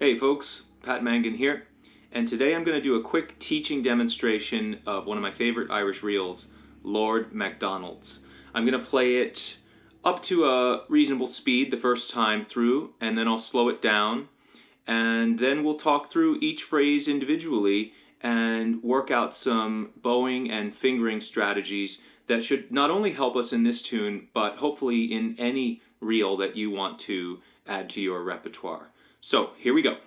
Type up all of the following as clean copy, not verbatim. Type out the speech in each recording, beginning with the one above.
Hey folks, Pat Mangan here, and today I'm going to do a quick teaching demonstration of one of my favorite Irish reels, Lord MacDonald's. I'm going to play it up to a reasonable speed the first time through, and then I'll slow it down, and then we'll talk through each phrase individually and work out some bowing and fingering strategies that should not only help us in this tune, but hopefully in any reel that you want to add to your repertoire. So, here we go.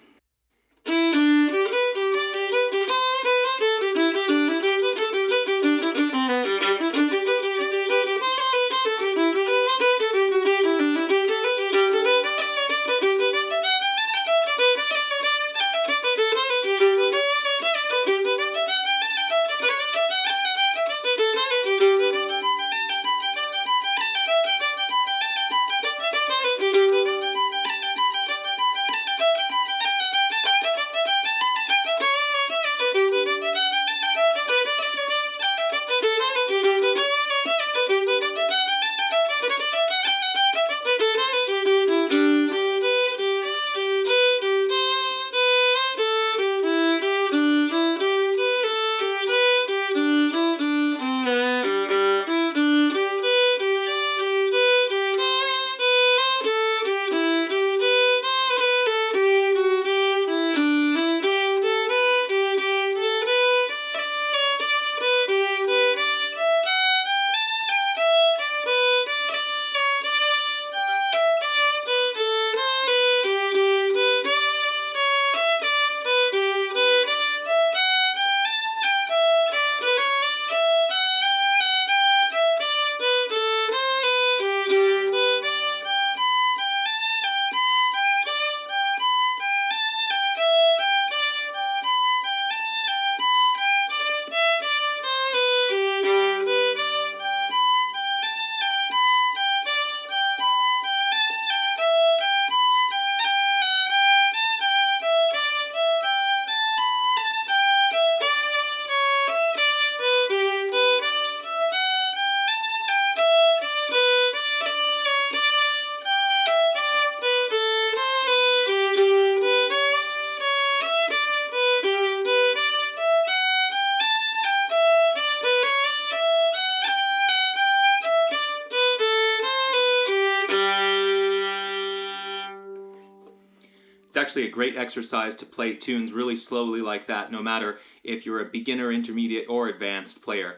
It's actually a great exercise to play tunes really slowly like that, no matter if you're a beginner, intermediate, or advanced player.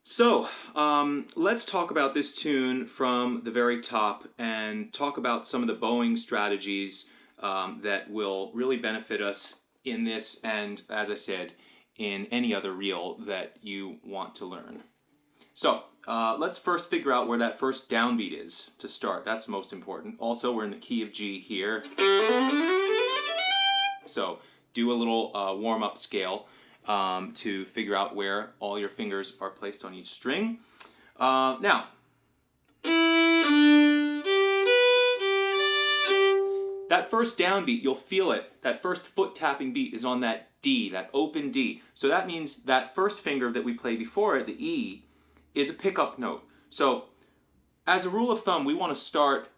So, let's talk about this tune from the very top and talk about some of the bowing strategies that will really benefit us in this and, as I said, in any other reel that you want to learn. So, let's first figure out where that first downbeat is to start. That's most important. Also, we're in the key of G here. So, do a little warm-up scale to figure out where all your fingers are placed on each string. Now, that first downbeat, you'll feel it. That first foot tapping beat is on that D, that open D. So that means that first finger that we play before it, the E, is a pickup note. So, as a rule of thumb, we want to start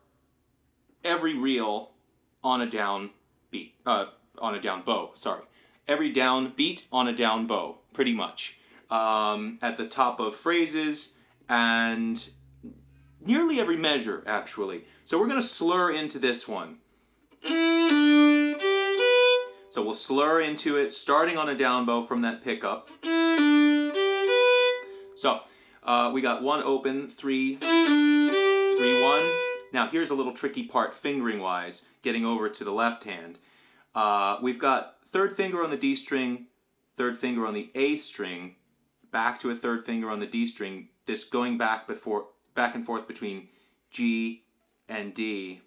every reel on a down beat, on a down bow, sorry. Every down beat on a down bow, pretty much. At the top of phrases and nearly every measure, actually. So we're going to slur into this one. So we'll slur into it, starting on a down bow from that pickup. So, we got 1 open, 3, 3, 1. Now here's a little tricky part fingering-wise, getting over to the left hand. We've got third finger on the D string, third finger on the A string, back to a third finger on the D string, just going back and forth between G and D.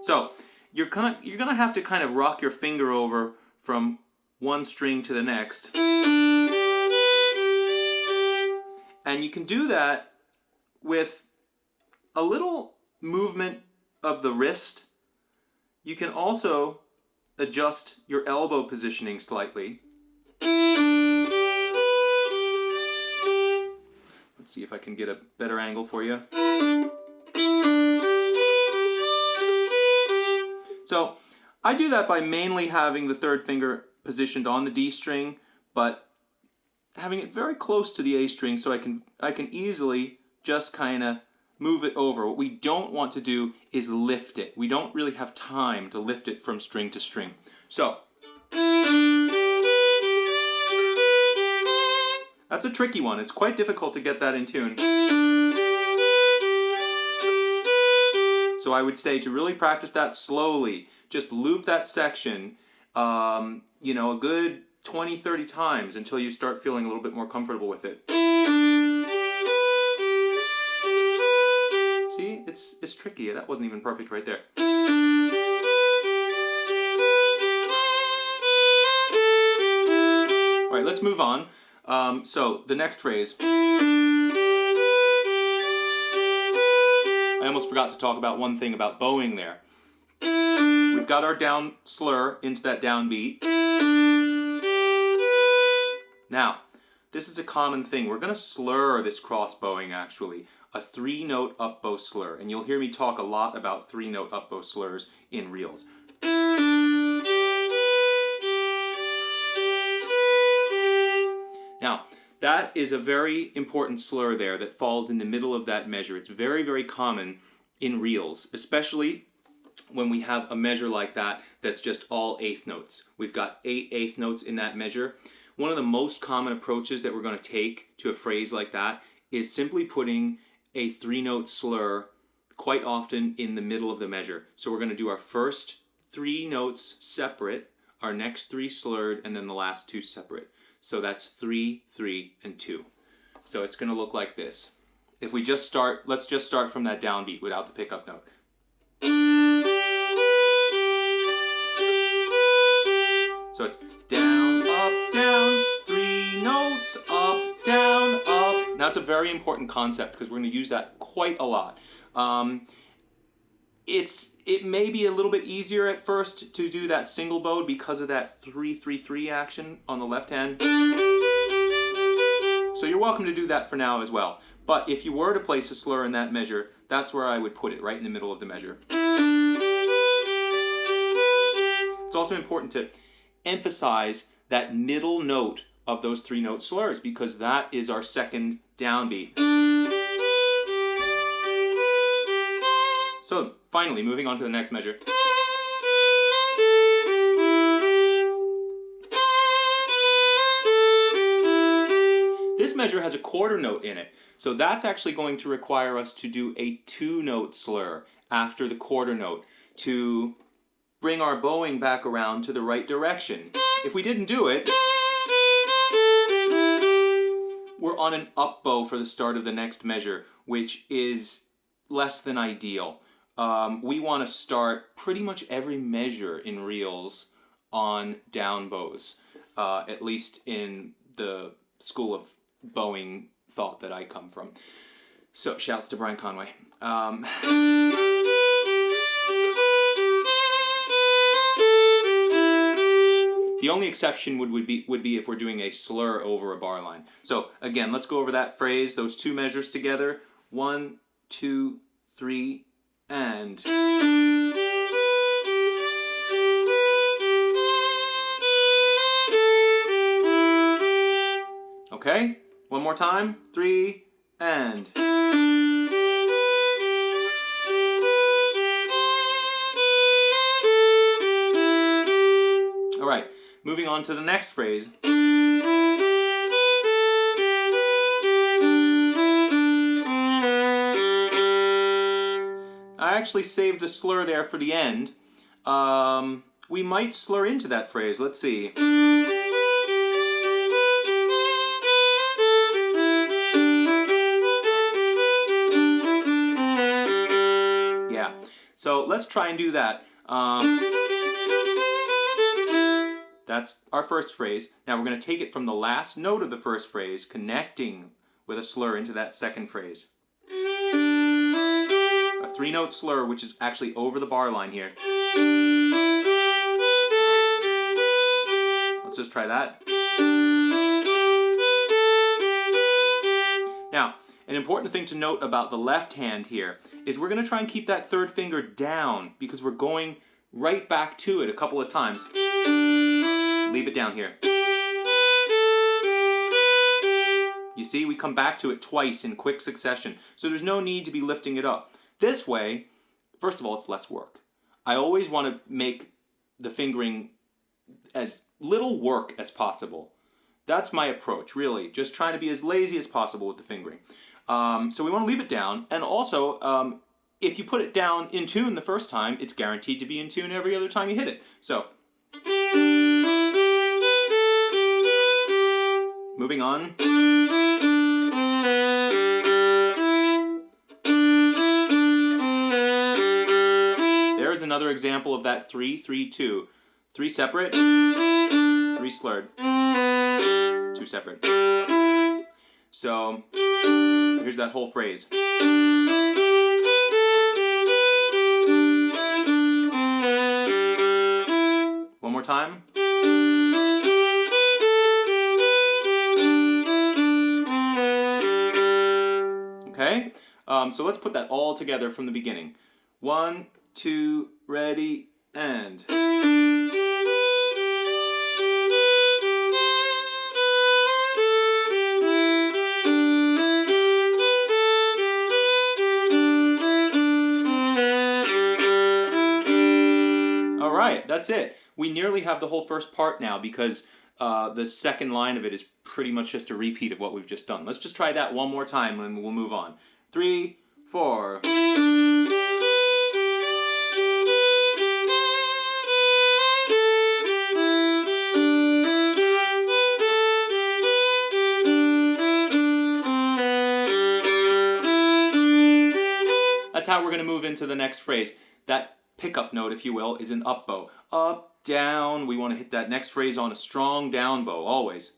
So you're gonna have to kind of rock your finger over from one string to the next. And you can do that with a little movement of the wrist. You can also adjust your elbow positioning slightly. Let's see if I can get a better angle for you. So I do that by mainly having the third finger positioned on the D string, but having it very close to the A string so I can easily just kind of move it over. What we don't want to do is lift it. We don't really have time to lift it from string to string. So that's a tricky one. It's quite difficult to get that in tune. So I would say to really practice that slowly, just loop that section, you know, a good 20, 30 times until you start feeling a little bit more comfortable with it. See, it's tricky. That wasn't even perfect right there. All right, let's move on. So the next phrase. I almost forgot to talk about one thing about bowing there. We've got our down slur into that downbeat. Now, this is a common thing. We're going to slur this cross bowing actually. A 3-note up bow slur. And you'll hear me talk a lot about 3-note up bow slurs in reels. Now, that is a very important slur there that falls in the middle of that measure. It's very, very common in reels, especially when we have a measure like that that's just all eighth notes. We've got 8 eighth notes in that measure. One of the most common approaches that we're going to take to a phrase like that is simply putting a 3-note slur quite often in the middle of the measure. So we're going to do our first 3 notes separate, our next 3 slurred, and then the last 2 separate. So that's 3, 3, and 2. So it's going to look like this. If we just start, let's just start from that downbeat without the pickup note. So it's down, 3 notes, up, down, up. Now it's a very important concept because we're going to use that quite a lot. It may be a little bit easier at first to do that single bowed because of that 3-3-3 action on the left hand. So you're welcome to do that for now as well. But if you were to place a slur in that measure, that's where I would put it, right in the middle of the measure. It's also important to emphasize that middle note of those 3-note slurs because that is our second downbeat. So finally, moving on to the next measure. This measure has a quarter note in it, so that's actually going to require us to do a 2-note slur after the quarter note to bring our bowing back around to the right direction. If we didn't do it, we're on an up bow for the start of the next measure, which is less than ideal. We want to start pretty much every measure in reels on down bows, at least in the school of bowing thought that I come from. So shouts to Brian Conway. The only exception would be if we're doing a slur over a bar line. So again, let's go over that phrase, those 2 measures together. 1, 2, 3, and. Okay, one more time. 3, and. All right, moving on to the next phrase. I actually saved the slur there for the end. We might slur into that phrase. Let's see. Yeah, so let's try and do that. That's our first phrase. Now we're going to take it from the last note of the first phrase, connecting with a slur into that second phrase. A 3-note slur, which is actually over the bar line here. Let's just try that. Now, an important thing to note about the left hand here is we're going to try and keep that third finger down because we're going right back to it a couple of times. Leave it down here. You see, we come back to it twice in quick succession, so there's no need to be lifting it up. This way, first of all, it's less work. I always want to make the fingering as little work as possible. That's my approach, really. Just trying to be as lazy as possible with the fingering. So we want to leave it down, and also, if you put it down in tune the first time, it's guaranteed to be in tune every other time you hit it. So, moving on. There's another example of that 3-3-2. 3 separate, 3 slurred, 2 separate. So, here's that whole phrase. One more time. Okay, so let's put that all together from the beginning. 1, 2, ready, and. All right, that's it. We nearly have the whole first part now because the second line of it is pretty much just a repeat of what we've just done. Let's just try that one more time and we'll move on. 3, 4. That's how we're going to move into the next phrase. That pickup note, if you will, is an up bow. Up, down. We want to hit that next phrase on a strong down bow, always.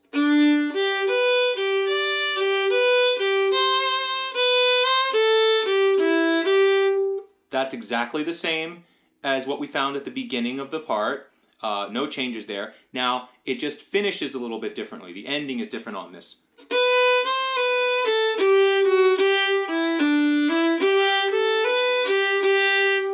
That's exactly the same as what we found at the beginning of the part. No changes there. Now, it just finishes a little bit differently. The ending is different on this.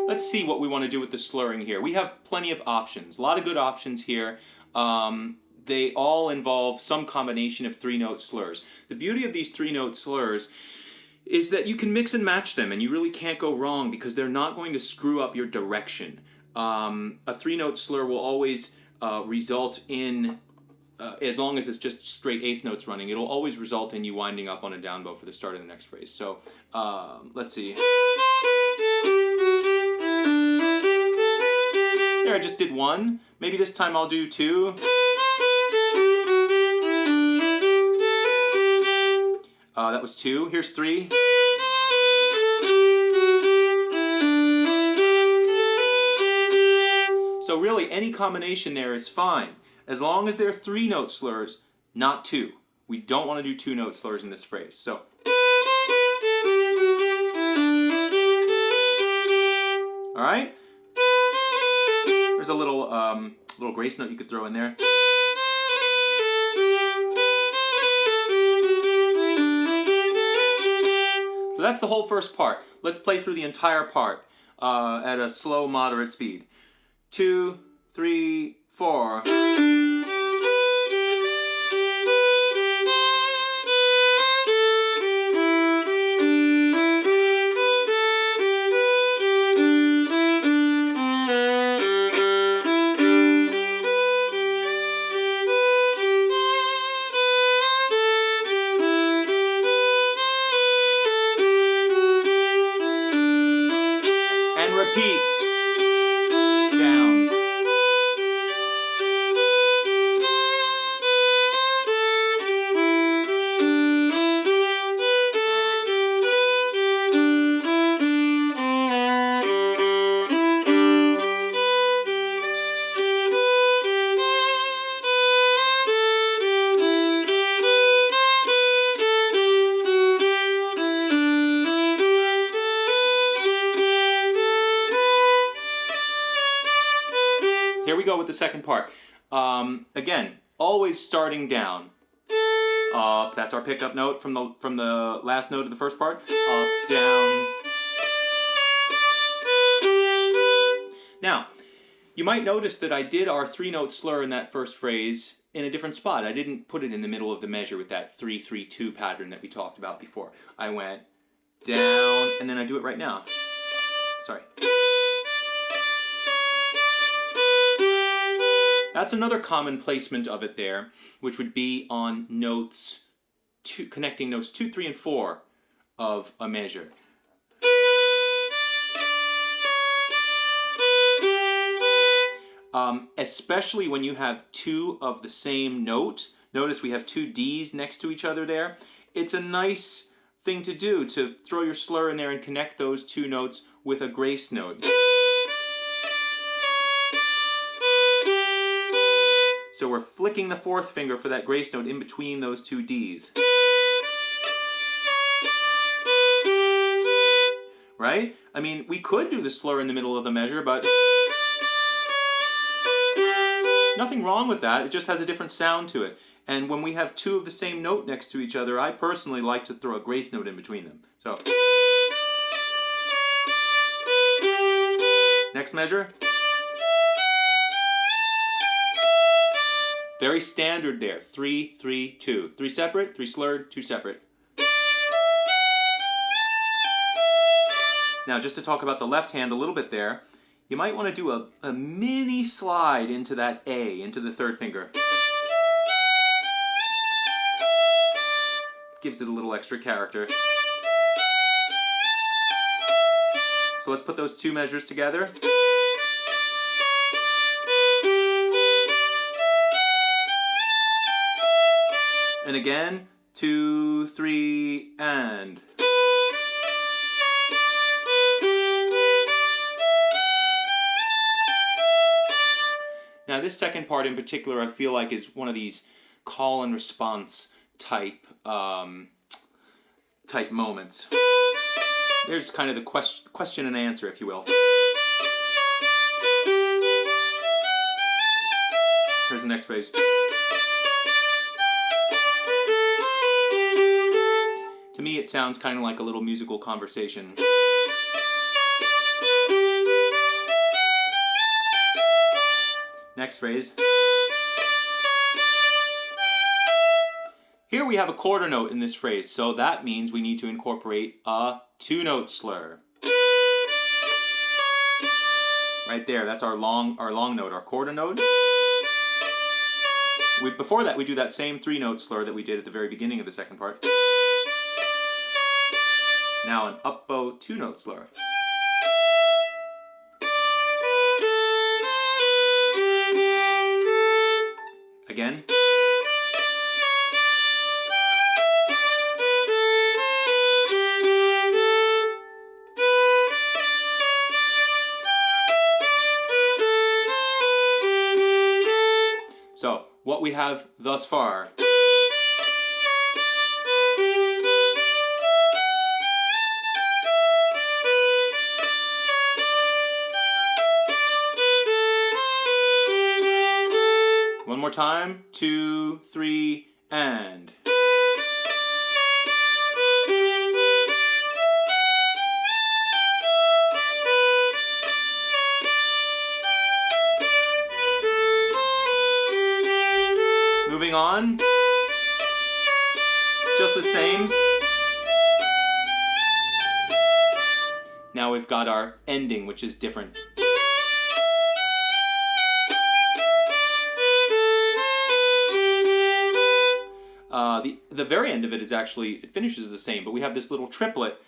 Let's see what we want to do with the slurring here. We have plenty of options, a lot of good options here. They all involve some combination of 3-note slurs. The beauty of these 3-note slurs is that you can mix and match them and you really can't go wrong because they're not going to screw up your direction. A 3-note slur will always result in, as long as it's just straight 8th notes running, it'll always result in you winding up on a down bow for the start of the next phrase. So let's see. There, I just did 1. Maybe this time I'll do 2. That was 2. Here's 3. So really, any combination there is fine, as long as they're 3-note slurs, not 2. We don't want to do 2-note slurs in this phrase. So. All right. There's a little grace note you could throw in there. So that's the whole first part. Let's play through the entire part at a slow, moderate speed. 2, 3, 4. Repeat. Down. Here we go with the second part. Again, always starting down. Up, that's our pickup note from the last note of the first part. Up, down. Now, You might notice that I did our 3-note slur in that first phrase in a different spot. I didn't put it in the middle of the measure with that 3-3-2 pattern that we talked about before. I went down, and then I do it right now. Sorry. That's another common placement of it there, which would be on notes connecting notes 2, 3, and 4 of a measure. Especially when you have two of the same note. Notice we have two D's next to each other there. It's a nice thing to do, to throw your slur in there and connect those two notes with a grace note. So we're flicking the fourth finger for that grace note in between those two D's. Right? I mean, we could do the slur in the middle of the measure, but nothing wrong with that. It just has a different sound to it. And when we have two of the same note next to each other, I personally like to throw a grace note in between them. So, next measure. Very standard there. 3, 3, 2. 3 separate, 3 slurred, 2 separate. Now, just to talk about the left hand a little bit there, you might want to do a mini slide into that A, into the third finger. Gives it a little extra character. So let's put those two measures together. And again, 2, 3, and. Now this second part in particular I feel like is one of these call and response type moments. There's kind of the question and answer, if you will. Here's the next phrase. To me it sounds kind of like a little musical conversation. Next phrase. Here we have a quarter note in this phrase, so that means we need to incorporate a 2-note slur. Right there, that's our long note, our quarter note. Before that, we do that same 3-note slur that we did at the very beginning of the second part. Now an up bow 2-note slur. Again. So, what we have thus far. One more time. 2, 3, and. Moving on. Just the same. Now we've got our ending, which is different. The very end of it is actually, it finishes the same, but we have this little triplet.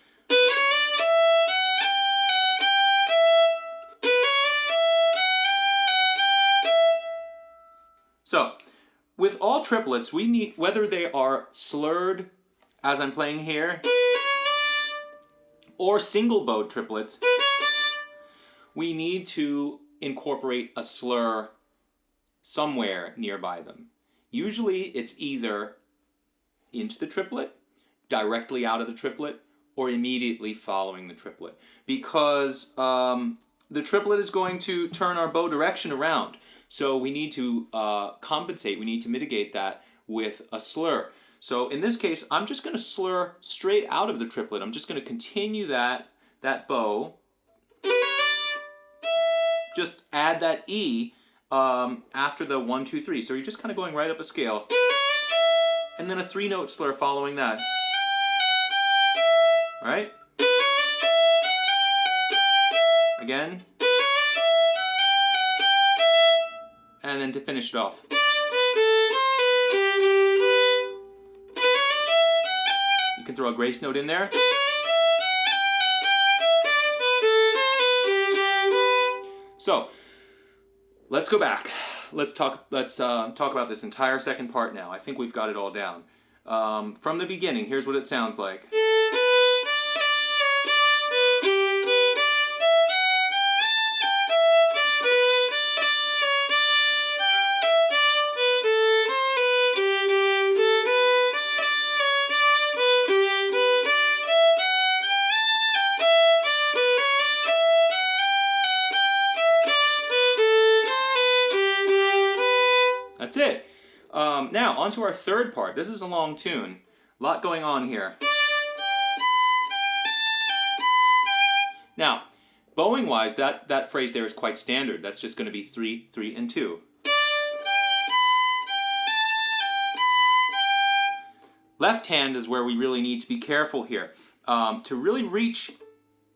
So, with all triplets, we need, whether they are slurred, as I'm playing here, or single bowed triplets, we need to incorporate a slur somewhere nearby them. Usually it's either into the triplet, directly out of the triplet, or immediately following the triplet. Because the triplet is going to turn our bow direction around. So we need to compensate, we need to mitigate that with a slur. So in this case, I'm just going to slur straight out of the triplet. I'm just going to continue that bow just add that E after the 1, 2, 3. So you're just kind of going right up a scale. And then a 3-note slur following that. All right? Again. And then to finish it off. You can throw a grace note in there. So, let's go back. Let's talk about this entire second part now. I think we've got it all down. From the beginning, here's what it sounds like. That's it. Now, on to our third part. This is a long tune. A lot going on here. Now, bowing-wise, that phrase there is quite standard. That's just going to be 3, 3, and 2. Left hand is where we really need to be careful here. To really reach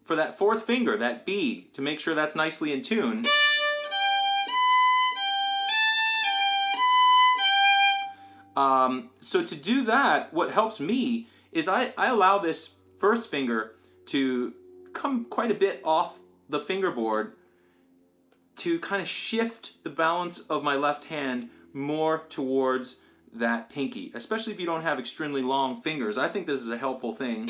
for that fourth finger, that B, to make sure that's nicely in tune. So to do that, what helps me is I allow this first finger to come quite a bit off the fingerboard to kind of shift the balance of my left hand more towards that pinky, especially if you don't have extremely long fingers. I think this is a helpful thing.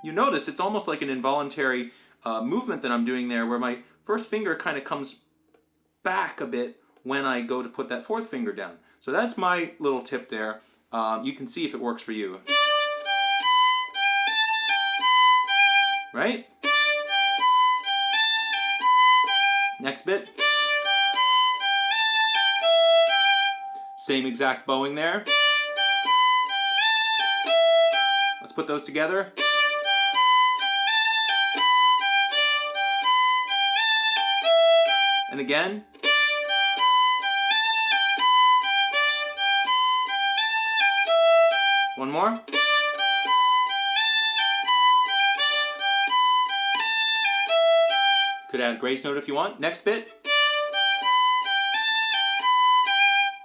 You notice it's almost like an involuntary movement that I'm doing there, where my first finger kind of comes back a bit when I go to put that fourth finger down. So that's my little tip there. You can see if it works for you. Right? Next bit. Same exact bowing there. Let's put those together. And again. One more. Could add a grace note if you want. Next bit.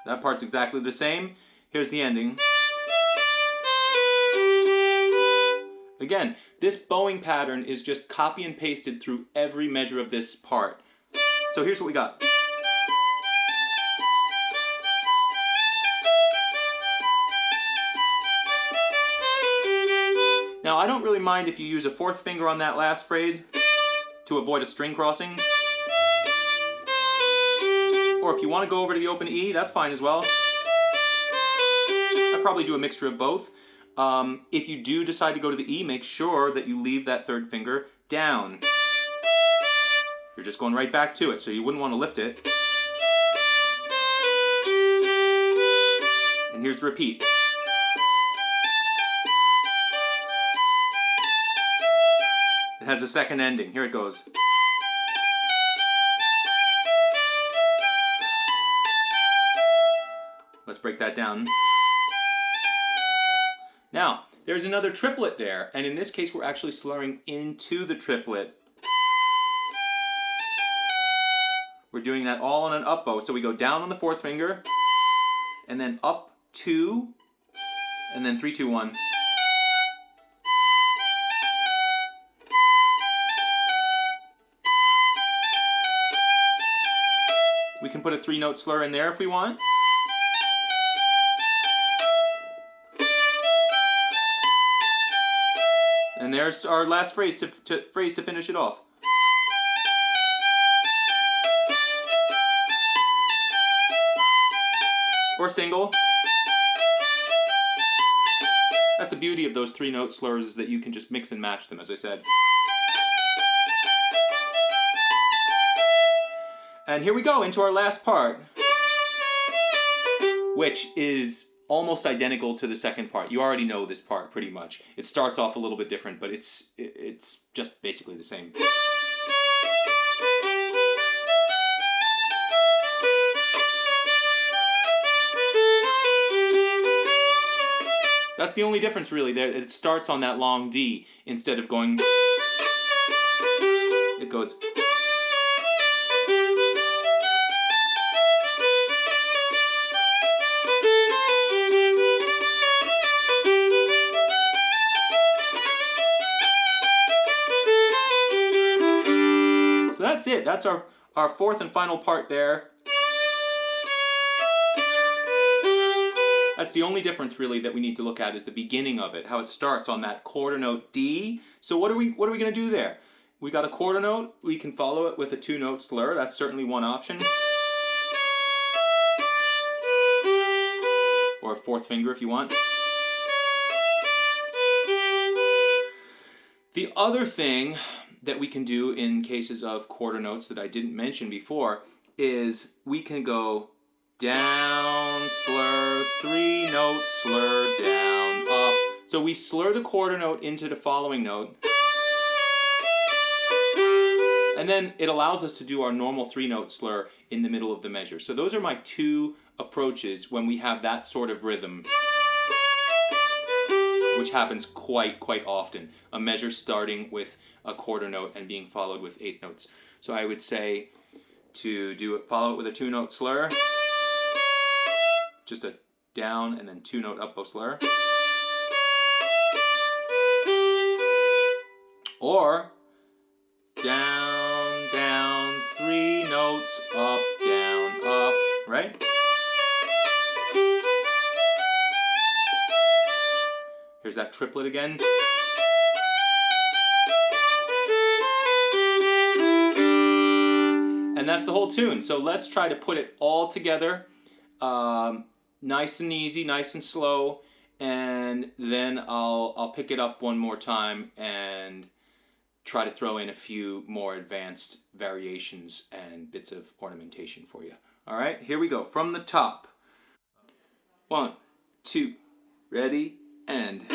That part's exactly the same. Here's the ending. Again, this bowing pattern is just copy and pasted through every measure of this part. So here's what we got. Now, I don't really mind if you use a fourth finger on that last phrase to avoid a string crossing. Or if you want to go over to the open E, that's fine as well. I probably do a mixture of both. If you do decide to go to the E, make sure that you leave that third finger down. You're just going right back to it, so you wouldn't want to lift it. And here's the repeat. It has a second ending. Here it goes. Let's break that down. Now, there's another triplet there, and in this case we're actually slurring into the triplet. We're doing that all on an up bow, so we go down on the fourth finger, and then up 2, and then 3, 2, 1. We can put a 3-note slur in there if we want. And there's our last phrase to finish it off. Or single. That's the beauty of those 3-note slurs, is that you can just mix and match them, as I said. And here we go into our last part, which is almost identical to the second part. You already know this part pretty much. It starts off a little bit different, but it's just basically the same. That's the only difference really. It starts on that long D instead of going. It goes. So that's it. That's our fourth and final part there. That's the only difference really that we need to look at is the beginning of it, how it starts on that quarter note D. So what are we going to do there? We got a quarter note. We can follow it with a 2-note slur. That's certainly one option. Or a fourth finger if you want. The other thing that we can do in cases of quarter notes that I didn't mention before is we can go down, slur, 3-note slur, down, up. So we slur the quarter note into the following note. And then it allows us to do our normal 3-note slur in the middle of the measure. So those are my two approaches when we have that sort of rhythm, which happens quite often. A measure starting with a quarter note and being followed with 8 notes. So I would say to follow it with a 2-note slur, just a down and then 2-note up bow slur. Or down, down, 3 notes, up, down, up, right? Here's that triplet again. And that's the whole tune. So let's try to put it all together. Nice and easy, nice and slow, and then I'll pick it up one more time and try to throw in a few more advanced variations and bits of ornamentation for you. All right, here we go. From the top. 1, 2, ready, and...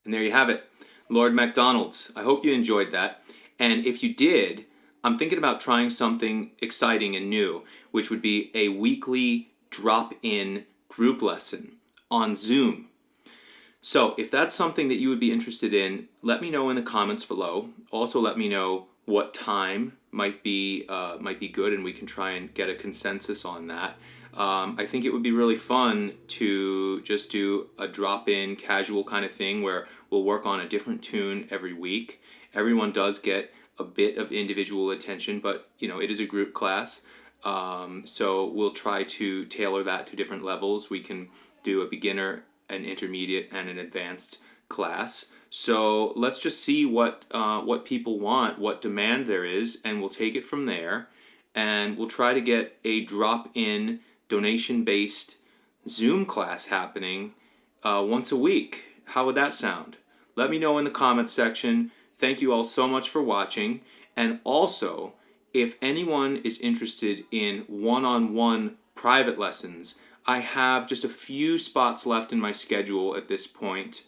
And there you have it, Lord MacDonald's. I hope you enjoyed that. And if you did, I'm thinking about trying something exciting and new, which would be a weekly drop-in group lesson on Zoom. So if that's something that you would be interested in, let me know in the comments below. Also let me know what time might be good, and we can try and get a consensus on that. I think it would be really fun to just do a drop-in casual kind of thing where we'll work on a different tune every week. Everyone does get a bit of individual attention, but it is a group class. So we'll try to tailor that to different levels. We can do a beginner, an intermediate, and an advanced class. So let's just see what people want, what demand there is, and we'll take it from there. And we'll try to get a drop-in, donation-based Zoom class happening once a week. How would that sound? Let me know in the comments section. Thank you all so much for watching. And also, if anyone is interested in one-on-one private lessons, I have just a few spots left in my schedule at this point.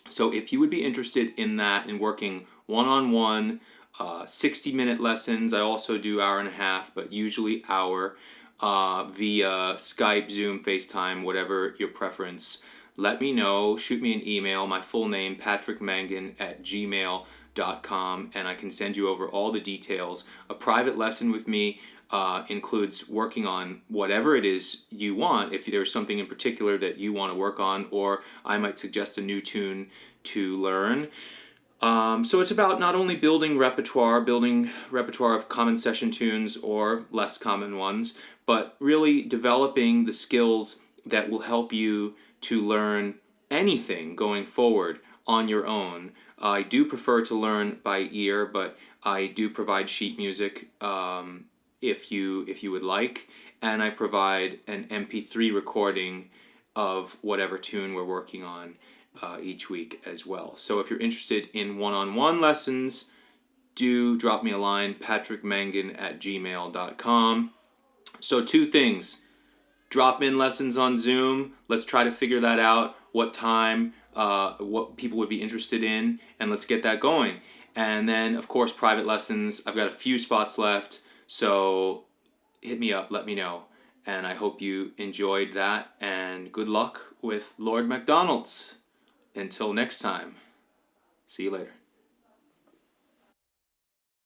So if you would be interested in that, in working one-on-one, 60-minute lessons, I also do hour and a half, but usually hour, via Skype, Zoom, FaceTime, whatever your preference, let me know. Shoot me an email, my full name, patrickmangan@gmail.com, and I can send you over all the details. A private lesson with me includes working on whatever it is you want. If there's something in particular that you want to work on, or I might suggest a new tune to learn. So it's about not only building repertoire of common session tunes or less common ones, but really developing the skills that will help you to learn anything going forward on your own. I do prefer to learn by ear, but I do provide sheet music if you would like, and I provide an MP3 recording of whatever tune we're working on each week as well. So if you're interested in one-on-one lessons, do drop me a line, patrickmangan@gmail.com. So 2 things. Drop-in lessons on Zoom. Let's try to figure that out, what time, what people would be interested in, and let's get that going. And then, of course, private lessons. I've got a few spots left, so hit me up, let me know. And I hope you enjoyed that, and good luck with Lord MacDonald's. Until next time, see you later.